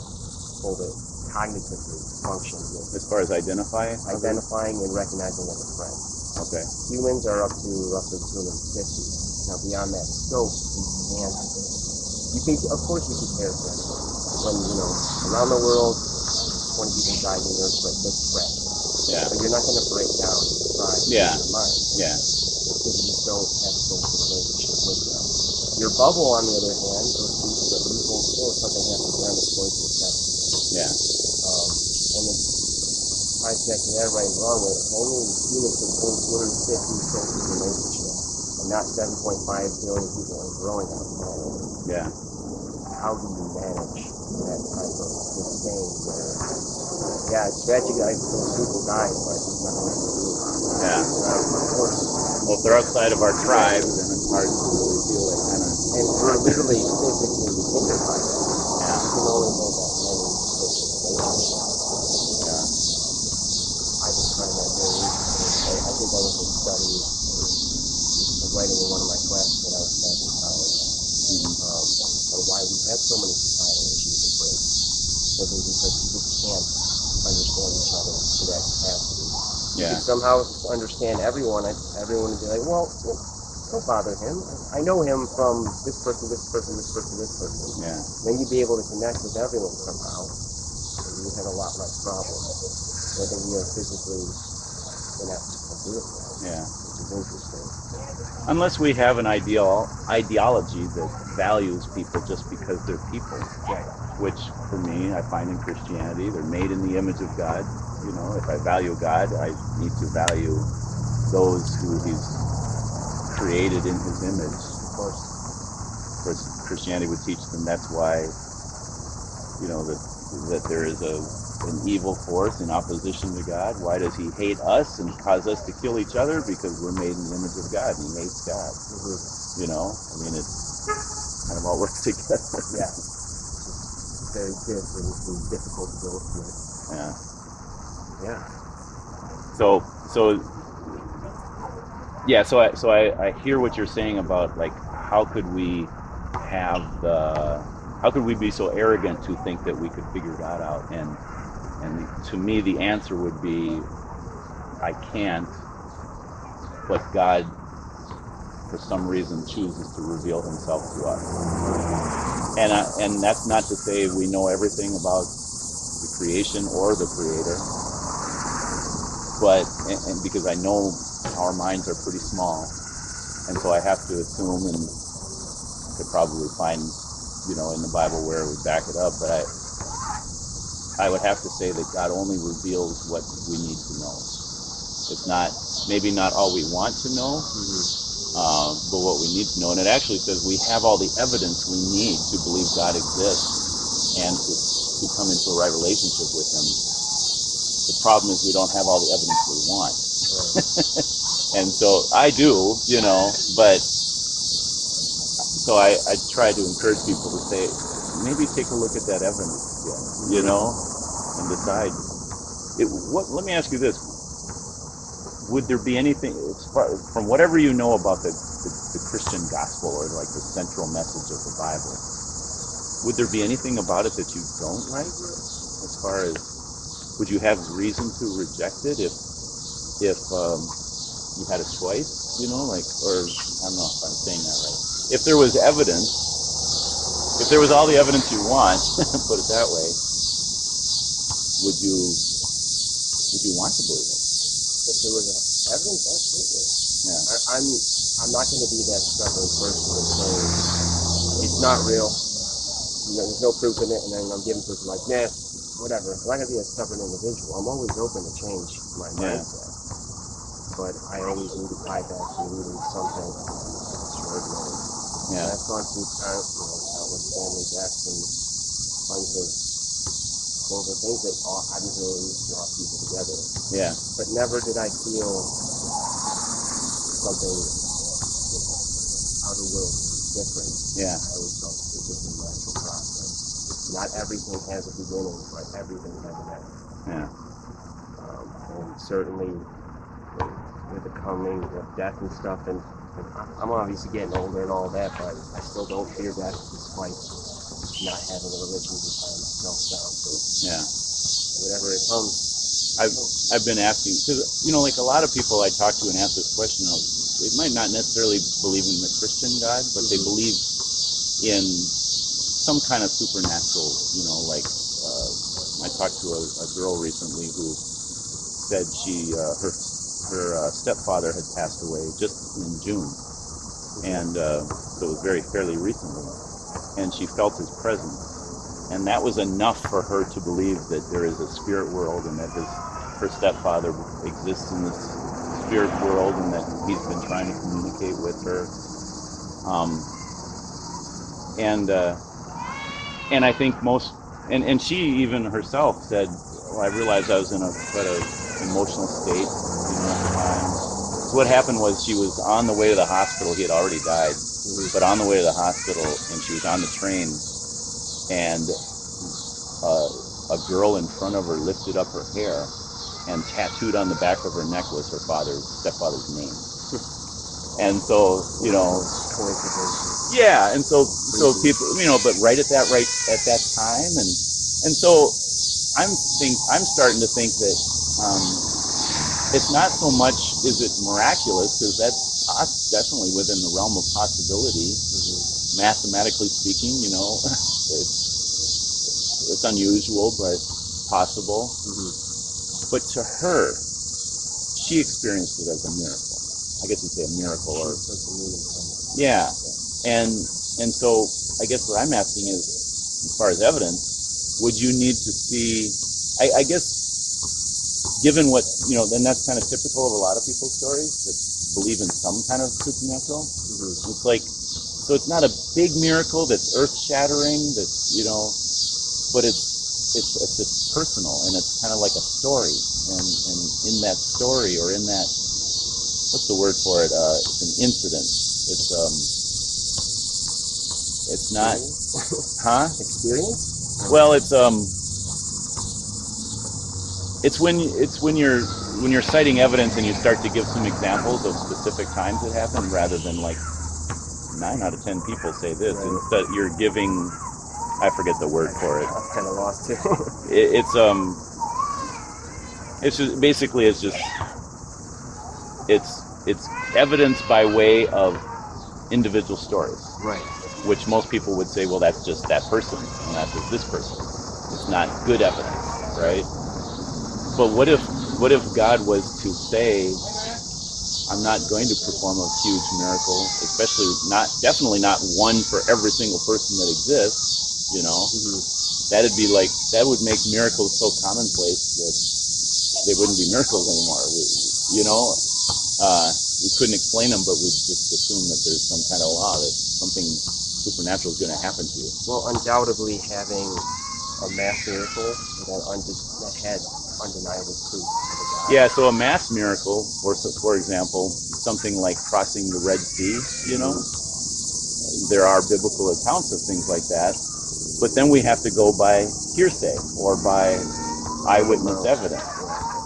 hold it cognitively to function with. As far as identifying And recognizing as a friend. Okay. Humans are up to roughly 250. Now beyond that scope, of course you can care for anyone. When, around the world, 20 people died in the earthquake, that's a threat. Yeah. But you're not going to break down pride in your mind. Yeah. Because you just don't have a social relationship with them. Your bubble, on the other hand, those people that you hold still, if something happens to them, it's going to affect you. Yeah. And the ties back to that right and wrong, that only humans can hold 250 social relationships, and not 7.5 billion people are growing on the planet. Yeah. How do you manage that type of disdain where, it's tragic that those people died, but there's nothing I can do. Yeah. Of course. Well, if they're outside of our tribe, then it's hard to really feel that kind of... And we're literally physically hindered by that. Yeah. You can only hold that many social relationships. Yeah. I just find that very interesting. I think I was a study of writing in one of my classes when I was back in college. On why we have so many societal issues with race. Simply because people can't understand each other to that capacity. Yeah. You could somehow understand everyone would be like, well, don't bother him. I know him from this person, this person, this person, this person. Yeah. Then you'd be able to connect with everyone somehow. And you had a lot less problems. Whether we are physically inept at doing that. Yeah. Which is interesting. Unless we have an ideology that values people just because they're people. Right. Which, for me, I find in Christianity, they're made in the image of God. If I value God, I need to value those who He's created in His image. Of course. Christianity would teach them that's why, that there is an evil force in opposition to God. Why does He hate us and cause us to kill each other? Because we're made in the image of God, and He hates God. It's kind of all works together. Yeah. It's very difficult to go through. Yeah. Yeah. So I hear what you're saying about, like, how could we be so arrogant to think that we could figure God out? And to me, the answer would be, I can't, but God, for some reason, chooses to reveal Himself to us. And that's not to say we know everything about the creation or the Creator, but and because I know our minds are pretty small, and so I have to assume, and could probably find, in the Bible where it would back it up, but I would have to say that God only reveals what we need to know. It's maybe not all we want to know, but what we need to know. And it actually says we have all the evidence we need to believe God exists and to come into a right relationship with Him. The problem is we don't have all the evidence we want. And so I do, but so I try to encourage people to say, maybe take a look at that evidence again, and decide. Let me ask you this. would there be anything, from whatever you know about the Christian gospel, or like the central message of the Bible, would there be anything about it that you don't like? As far as, would you have reason to reject it if you had a choice, like, or I don't know if I'm saying that right. If there was evidence, if there was all the evidence you want, put it that way, would you want to believe it? If there was evidence, absolutely. Yeah. I'm not going to be that stubborn person and saying it's not real. There's no proof in it, and then I'm giving proof like, nah, whatever. I'm not going to be a stubborn individual. I'm always open to change my mindset. But I always need to tie back to reading something extraordinary. Yeah. And I've gone through countless family deaths and bunch of horrible things that obviously draw people together. Yeah. But never did I feel something out of world different. Yeah. I always felt it's just a natural process. Not everything has a beginning, but everything has an end. Yeah. And certainly with the coming of death and stuff, and I'm obviously getting older and all that, but I still don't fear death despite not having a religion to tie myself down to. Yeah. Whatever it comes. I've been asking, because, like a lot of people I talk to and ask this question, they might not necessarily believe in the Christian God, but they believe in some kind of supernatural, like, I talked to a girl recently who said her stepfather had passed away just in June, and so it was fairly recently, and she felt his presence. And that was enough for her to believe that there is a spirit world, and that her stepfather exists in this spirit world, and that he's been trying to communicate with her. And I think and she even herself said, well, I realized I was in quite an emotional state, at the time. So what happened was, she was on the way to the hospital. He had already died, but on the way to the hospital, and she was on the train, and a girl in front of her lifted up her hair, and tattooed on the back of her neck was her stepfather's name. And so, yeah, and so people, but right at that time, and so I'm starting to think that it's not so much is it miraculous, because that's definitely within the realm of possibility. Mathematically speaking, it's unusual, but possible. But to her, she experienced it as a miracle. I guess you'd say a miracle, or yeah. And so I guess what I'm asking is, as far as evidence, would you need to see? I guess, given what then that's kind of typical of a lot of people's stories that believe in some kind of supernatural. It's like, so it's not a big miracle that's earth-shattering, that's but it's just personal, and it's kind of like a story, and in that story, or in that, what's the word for it? It's an incident. It's not, huh? Experience? Well, it's when you're citing evidence and you start to give some examples of specific times it happened, rather than like 9 out of 10 people say this. Right. Instead, you're giving, I forget the word for it. I'm kind of lost too. It's just basically it's evidence by way of individual stories. Right. Which most people would say, well, that's just that person, and that's just this person. It's not good evidence, right? But what if God was to say, I'm not going to perform a huge miracle, definitely not one for every single person that exists, That'd be like, that would make miracles so commonplace that they wouldn't be miracles anymore. We couldn't explain them, but we just assume that there's some kind of law that something supernatural is going to happen to you. Well, undoubtedly having a mass miracle that had undeniable proof of a God. Yeah, so a mass miracle, for example, something like crossing the Red Sea, there are biblical accounts of things like that, but then we have to go by hearsay or by eyewitness evidence.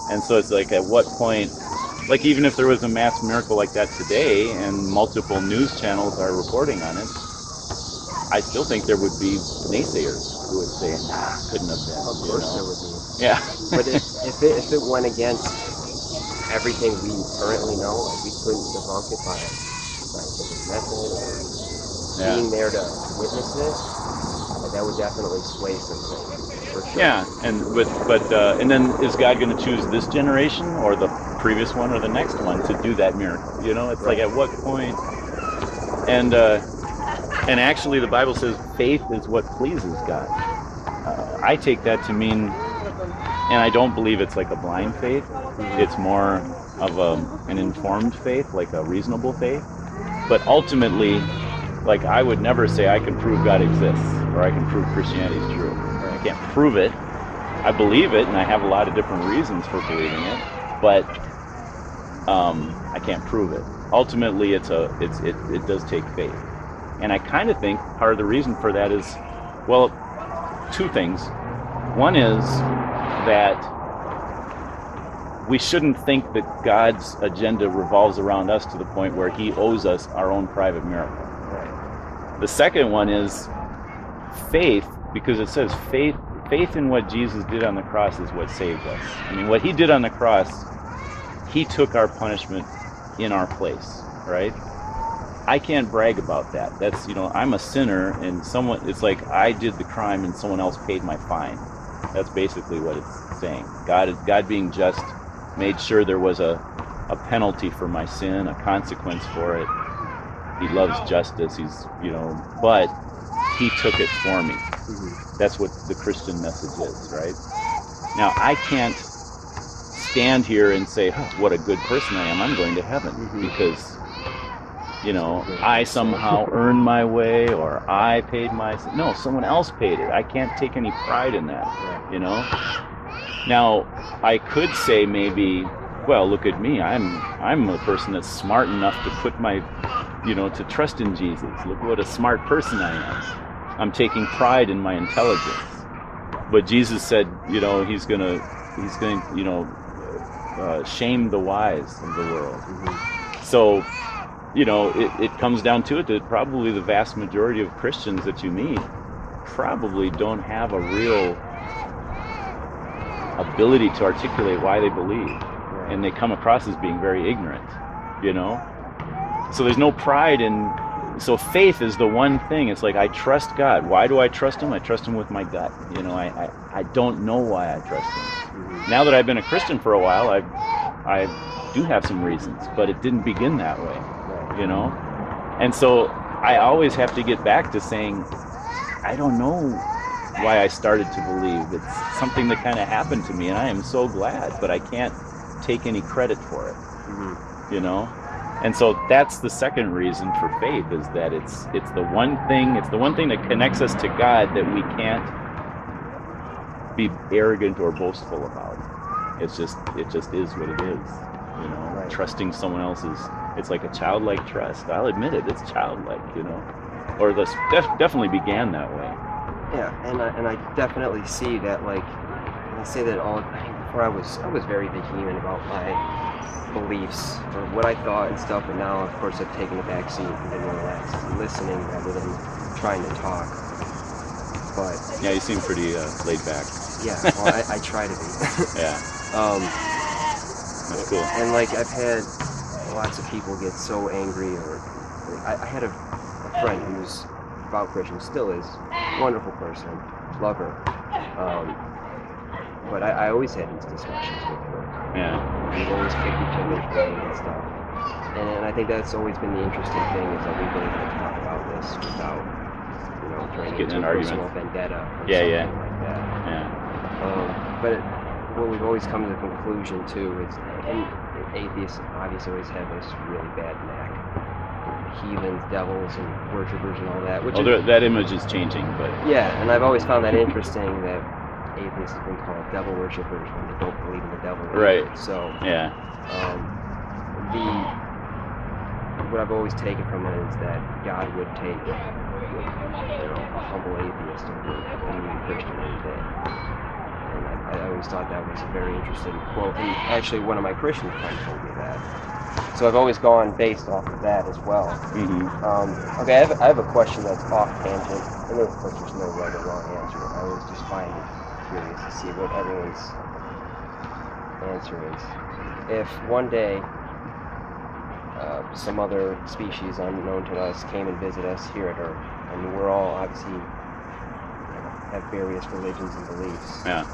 And so it's like, at what point like even if there was a mass miracle like that today and multiple news channels are reporting on it, I still think there would be naysayers who would say, nah, couldn't have been. Of course there would be. Yeah. But if it went against everything we currently know, like we couldn't debunk it by scientific method or being there to witness it, that would definitely sway some things, for sure. Yeah, and then is God going to choose this generation or the previous one or the next one to do that miracle? You know, it's like at what point? And actually, the Bible says faith is what pleases God. I take that to mean, and I don't believe it's like a blind faith. It's more of an informed faith, like a reasonable faith. But ultimately, like I would never say I can prove God exists or I can prove Christianity is true. I can't prove it. I believe it, and I have a lot of different reasons for believing it, but I can't prove it. Ultimately, it does take faith. And I kind of think part of the reason for that is, well, two things. One is that we shouldn't think that God's agenda revolves around us to the point where he owes us our own private miracle. Right. The second one is faith, because it says faith in what Jesus did on the cross is what saved us. I mean, what he did on the cross, he took our punishment in our place, right? I can't brag about that. That's, I'm a sinner, and it's like I did the crime and someone else paid my fine. That's basically what it's saying. God being just made sure there was a penalty for my sin, a consequence for it. He loves justice. But he took it for me. Mm-hmm. That's what the Christian message is, right? Now, I can't stand here and say, what a good person I am. I'm going to heaven because I somehow earned my way or I paid no, someone else paid it. I can't take any pride in that, Now, I could say maybe, well, look at me. I'm a person that's smart enough to put my, to trust in Jesus. Look what a smart person I am. I'm taking pride in my intelligence. But Jesus said, he's going to shame the wise of the world. Mm-hmm. So, it comes down to it that probably the vast majority of Christians that you meet probably don't have a real ability to articulate why they believe. Right. And they come across as being very ignorant, So there's no pride in... So faith is the one thing. It's like I trust God. Why do I trust him? I trust him with my gut. I don't know why I trust him. Mm-hmm. Now that I've been a Christian for a while, I do have some reasons, but it didn't begin that way. And so I always have to get back to saying, I don't know why I started to believe. It's something that kind of happened to me, and I am so glad, but I can't take any credit for it, And so that's the second reason for faith, is that it's the one thing that connects us to God that we can't be arrogant or boastful about. It just is what it is, Right. Trusting someone else's. It's like a childlike trust. I'll admit it. It's childlike, or this definitely began that way. Yeah, and I definitely see that. Like, and I say that before I was very vehement about my beliefs or what I thought and stuff, and now, of course, I've taken a back seat and been relaxed and listening rather than trying to talk. But yeah, you seem pretty laid back. Yeah, well, I try to be. Yeah. That's cool. And like I've had lots of people get so angry, or I had a friend who's devout Christian, still is, wonderful person, love her. But I always had these discussions with her. Yeah. We've always kicked each other's brain and stuff. And I think that's always been the interesting thing, is that we've been able to talk about this without, turning into a personal vendetta or something like that. Yeah. But what we've always come to the conclusion too is, and atheists obviously always have this really bad knack, heathens, devils, and worshippers and all that. That image is changing, but yeah, and I've always found that interesting that atheists have been called devil worshippers when they don't believe in the devil. Right. So yeah. What I've always taken from it is that God would take a humble atheist over a new Christian any day. And I always thought that was a very interesting quote, and actually one of my Christian friends told me that. So I've always gone based off of that as well. Okay, I have a question that's off tangent. I know, of course, there's no right or wrong answer. I always just find it curious to see what everyone's answer is. If one day some other species unknown to us came and visited us here at Earth, and we're all obviously have various religions and beliefs. Yeah.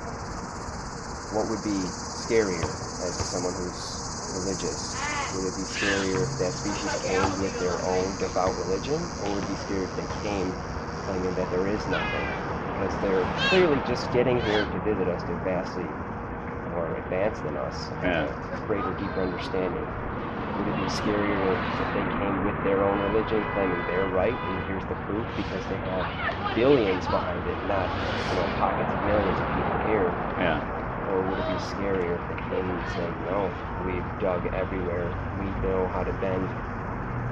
What would be scarier as someone who's religious? Would it be scarier if that species came with their own devout religion, or would it be scarier if they came claiming that there is nothing? Because they're clearly just getting here to visit us. They're vastly more advanced than us, Yeah. greater, deeper understanding. Would it be scarier if they came with their own religion, claiming they're right, and here's the proof, because they have billions behind it, not pockets of millions of people here? Yeah. Or would it be scarier if they came and said, no, we've dug everywhere, we know how to bend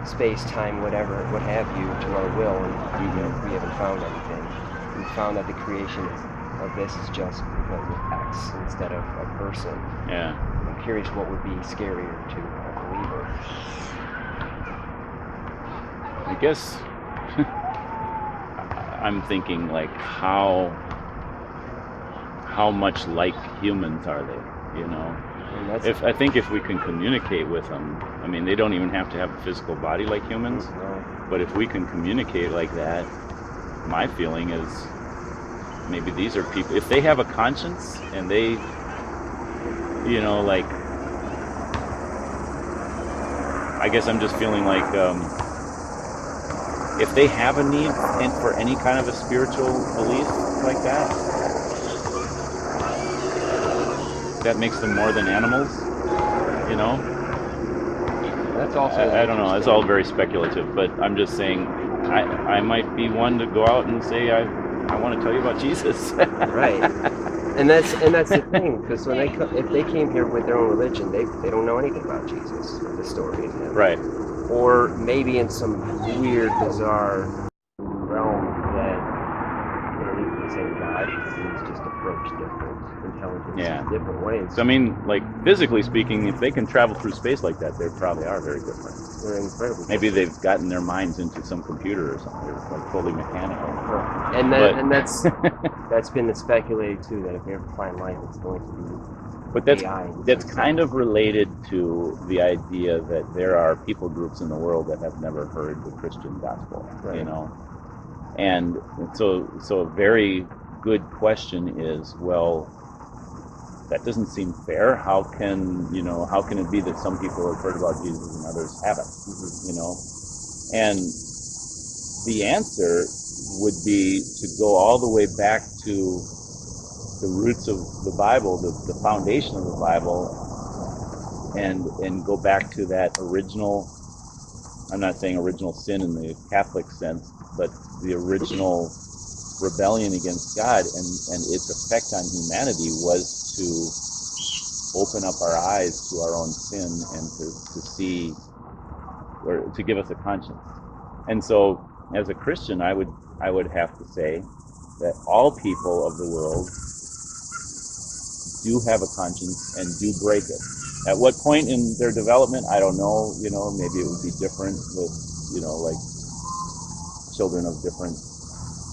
space, time, whatever, what have you, to our will, and we haven't found anything. We found that the creation of this is just because of X instead of a person. Yeah. I'm curious what would be scarier to a believer. I guess I'm thinking like how much like humans are they, And I think if we can communicate with them, I mean, they don't even have to have a physical body like humans, but if we can communicate like that, my feeling is maybe these are people, if they have a conscience and they, like, I guess I'm just feeling like if they have a need for any kind of a spiritual belief like that makes them more than animals, That's also I don't know, it's all very speculative, but I'm just saying I might be one to go out and say I want to tell you about Jesus. Right. And that's the thing, because when if they came here with their own religion, they don't know anything about Jesus or the story of him. Right. Or maybe in some weird, bizarre realm that he's the same God, he's just approached different intelligence in different ways. So I mean, like, physically speaking, if they can travel through space like that, they probably are very different. They're incredibly Maybe different. they've gotten their minds into some computer or something. They're like fully mechanical. And that's been speculated too, that if we ever find life, it's going to be But AI. that's kind of related to the idea that there are people groups in the world that have never heard the Christian gospel, Right. And so a very good question is, well, that doesn't seem fair. How can it be that some people have heard about Jesus and others haven't? And the answer would be to go all the way back to the roots of the Bible, the foundation of the Bible, and go back to that original, I'm not saying original sin in the Catholic sense, but the original rebellion against God, and its effect on humanity was to open up our eyes to our own sin and to see, or to give us a conscience. And so as a Christian, I would have to say that all people of the world do have a conscience and do break it. At what point in their development, I don't know. Maybe it would be different with, like children of different,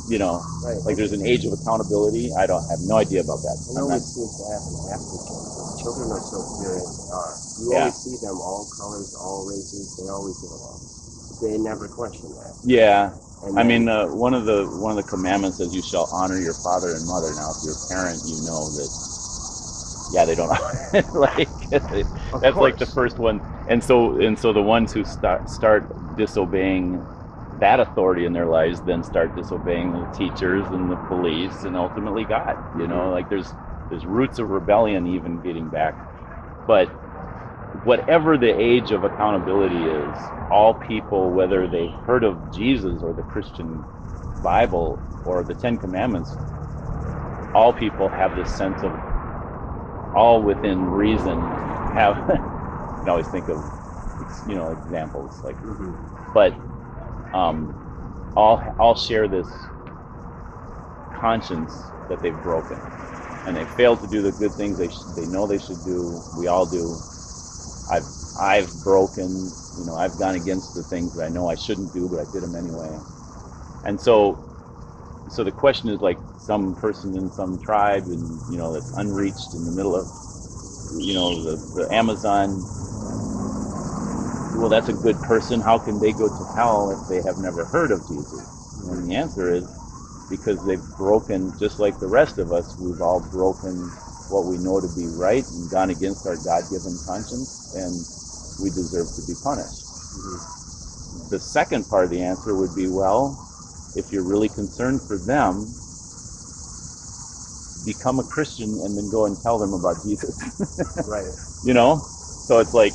Right. like there's an age of accountability. I have no idea about that. It always seems to happen after children. Children are so pure as they are. You Yeah. always see them, all colors, all races, they always get along. They never question that. Yeah. And I mean, one of the commandments is you shall honor your father and mother. Now, if you're a parent, you know that. Yeah, they don't like. That's like the first one, and so the ones who start disobeying that authority in their lives then start disobeying the teachers and the police and ultimately God. Like there's roots of rebellion even getting back. But whatever the age of accountability is, all people, whether they heard of Jesus or the Christian Bible or the Ten Commandments, all people have this sense of, all within reason, have, you can always think of, examples like, but all share this conscience that they've broken. and they fail to do the good things they know they should do. We all do. I've broken, I've gone against the things that I know I shouldn't do, but I did them anyway. And so the question is like some person in some tribe, and that's unreached in the middle of the Amazon. Well, that's a good person. How can they go to hell if they have never heard of Jesus? And the answer is because they've broken, just like the rest of us. We've all broken what we know to be right and gone against our God-given conscience, and we deserve to be punished. Mm-hmm. The second part of the answer would be, well, if you're really concerned for them, become a Christian and then go and tell them about Jesus. Right. So it's like,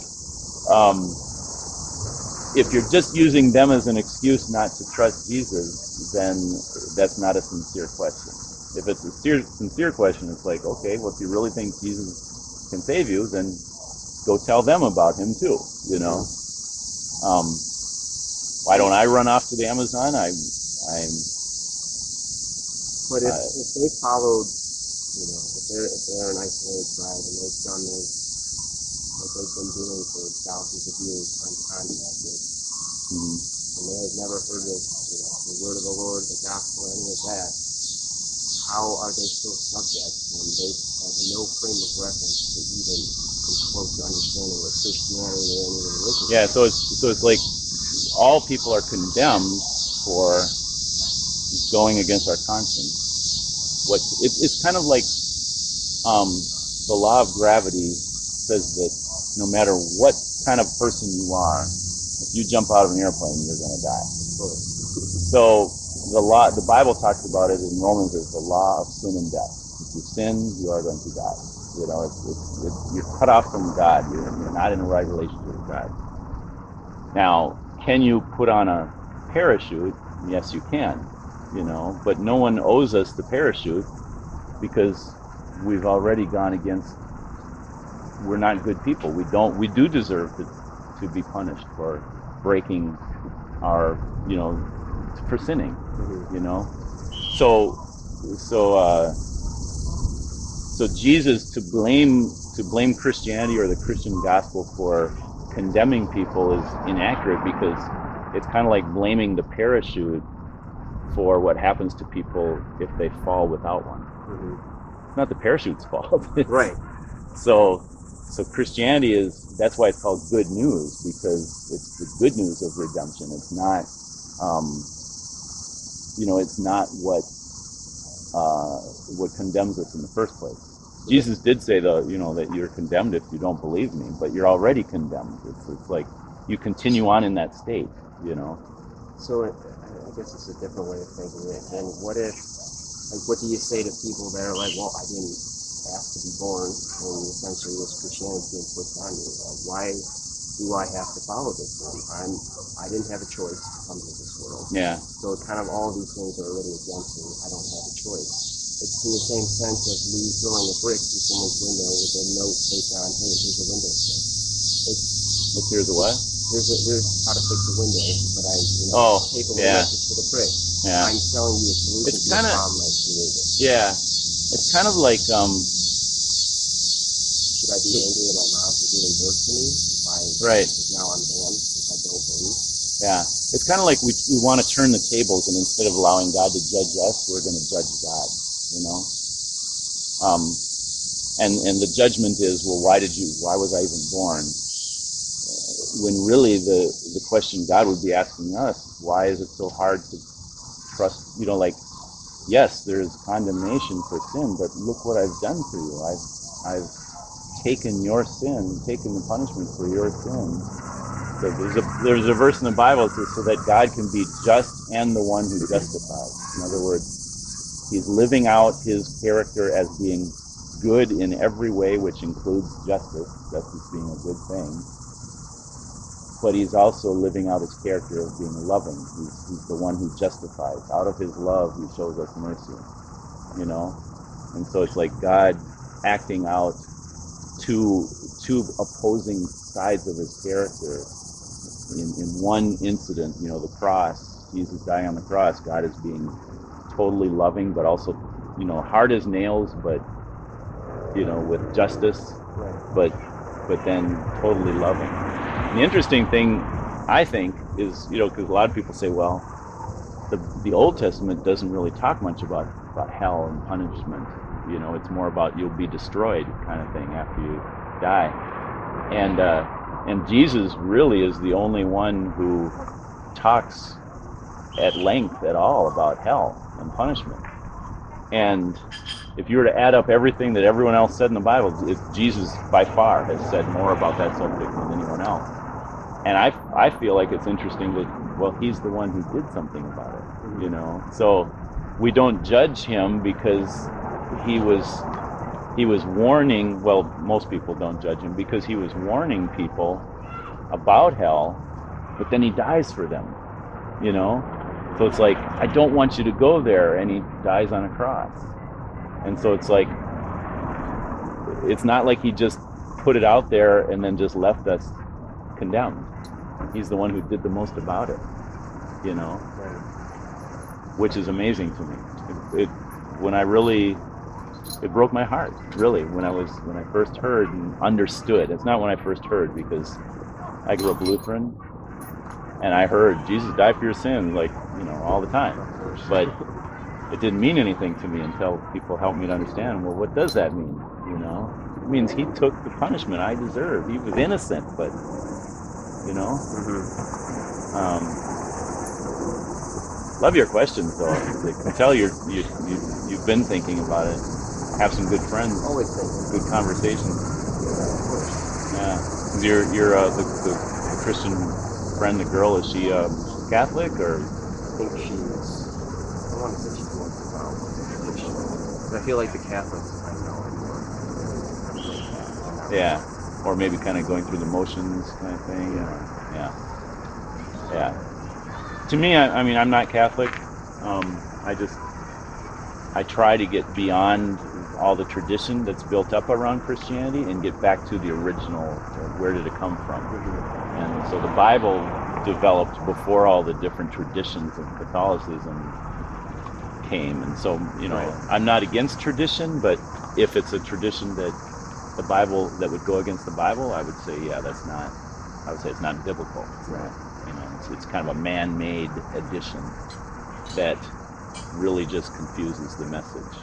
if you're just using them as an excuse not to trust Jesus, then that's not a sincere question. If it's a sincere question, it's like, okay, well, if you really think Jesus can save you, then go tell them about him too, Why don't I run off to the Amazon? But if they followed, if they're an isolated tribe and they've done what they've been doing for thousands of years uncontacted, and they have never heard of the word of the Lord, the gospel, any of that, how are they still subject when they have no frame of reference to even come close to understanding what Christianity or any religion is? Yeah, so it's like all people are condemned for going against our conscience. It's kind of like the law of gravity says that no matter what kind of person you are, if you jump out of an airplane, you're going to die. So the Bible talks about it in Romans as the law of sin and death. If you sin, you are going to die. You're cut off from God. You're not in the right relationship with God. Now, can you put on a parachute? Yes, you can. But no one owes us the parachute because we've already gone against. We're not good people. We do deserve to be punished for breaking our, for sinning, So Jesus to blame Christianity or the Christian gospel for condemning people is inaccurate, because it's kind of like blaming the parachute for what happens to people if they fall without one. Mm-hmm. It's not the parachute's fault. Right. So Christianity that's why it's called good news, because it's the good news of redemption. It's not, it's not what condemns us in the first place. Jesus did say that you're condemned if you don't believe me, but you're already condemned. It's like you continue on in that state, So I guess it's a different way of thinking it. And what do you say to people that are like, well, I didn't ask to be born, and essentially this Christianity being pushed on me? Why do I have to follow this one? I didn't have a choice to come to this world. Yeah. So kind of all these things are already against me. I don't have a choice. It's in the same sense of me throwing a brick through someone's window with a note taken on, hey, here's a window fix. Here's a what? Here's how to fix a window, but I take away the message for the brick. Yeah. I'm telling you a solution to the problem I created. Yeah. It's kind of like should I be angry at my mom for giving birth to me? Right. Because now I'm damned if I don't believe. Yeah. It's kind of like we want to turn the tables, and instead of allowing God to judge us, we're going to judge God, And the judgment is, well, why was I even born? When really the question God would be asking us, why is it so hard to trust, yes, there's condemnation for sin, but look what I've done for you. I've taken your sin, taken the punishment for your sin. So there's a verse in the Bible that says, so that God can be just and the one who justifies. In other words, he's living out his character as being good in every way, which includes justice being a good thing. But he's also living out his character of being loving. He's the one who justifies. Out of his love, he shows us mercy, And so it's like God acting out two opposing sides of his character in one incident. The cross, Jesus dying on the cross. God is being totally loving, but also, hard as nails, but with justice, Right. but then totally loving. And the interesting thing, I think, is because a lot of people say, well, the Old Testament doesn't really talk much about hell and punishment. It's more about you'll be destroyed kind of thing after you die. And Jesus really is the only one who talks at length at all about hell and punishment. And if you were to add up everything that everyone else said in the Bible, Jesus by far has said more about that subject than anyone else. And I feel like it's interesting that, well, he's the one who did something about it, So we don't judge him because he was warning, well, most people don't judge him because he was warning people about hell, but then he dies for them, So it's like, I don't want you to go there, and he dies on a cross. And so it's like, it's not like he just put it out there and then just left us condemned. He's the one who did the most about it, Right. which is amazing to me. It broke my heart, really, when I first heard and understood. It's not when I first heard, because I grew up Lutheran, and I heard Jesus died for your sins, all the time. But it didn't mean anything to me until people helped me to understand, well, what does that mean? It means he took the punishment I deserved. He was innocent, but, love your questions, though. I can tell you've been thinking about it. Have some good friends. Always thinking. Good conversations. Yeah. 'Cause you're the Christian friend, the girl, is she Catholic or? I think I want to say she's more devout. But I feel like the Catholics I know are more. Yeah. Or maybe kind of going through the motions kind of thing. Yeah. To me, I mean, I'm not Catholic. I try to get beyond all the tradition that's built up around Christianity and get back to the original, where did it come from? And so the Bible developed before all the different traditions of Catholicism came. And so, I'm not against tradition, but if it's a tradition that the Bible, that would go against the Bible, I would say, I would say it's not biblical. Right. It's kind of a man-made addition that really just confuses the message,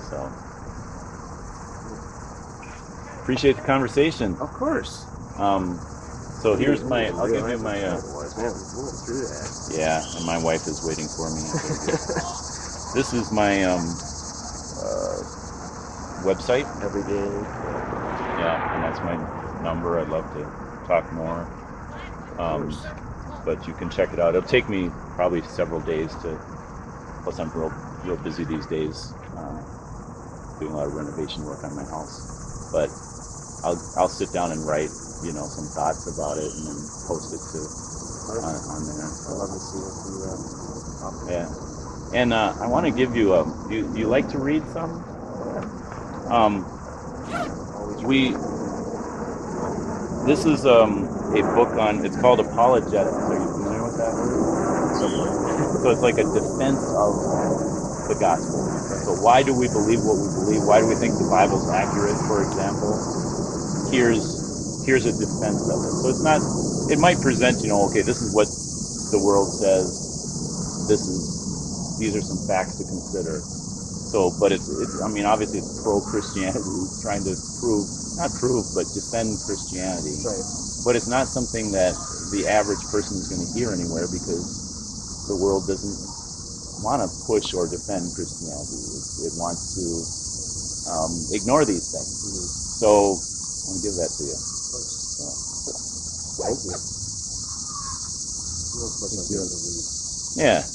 So, appreciate the conversation. Of course. So here's I'll give you my, Man, we went through that. yeah, and my wife is waiting for me. This is my website. Every day. Yeah, and that's my number. I'd love to talk more. But you can check it out. It'll take me probably several days plus I'm real busy these days, doing a lot of renovation work on my house. But I'll sit down and write, some thoughts about it and then post it on there. So, I love to see what you yeah. And I want to give you do you like to read some? This is a book it's called Apologetics. Are you familiar with that word? So it's like a defense of the gospel. So why do we believe what we believe? Why do we think the Bible's accurate, for example? Here's a defense of it. So it's not, it might present, okay, this is what the world says. These are some facts to consider. So, but it's I mean, obviously it's pro-Christianity, trying to defend Christianity. Right. But it's not something that the average person is going to hear anywhere, because the world doesn't want to push or defend Christianity. It wants to ignore these things. Mm-hmm. So I want to give that to you. So. Thank you. Yeah.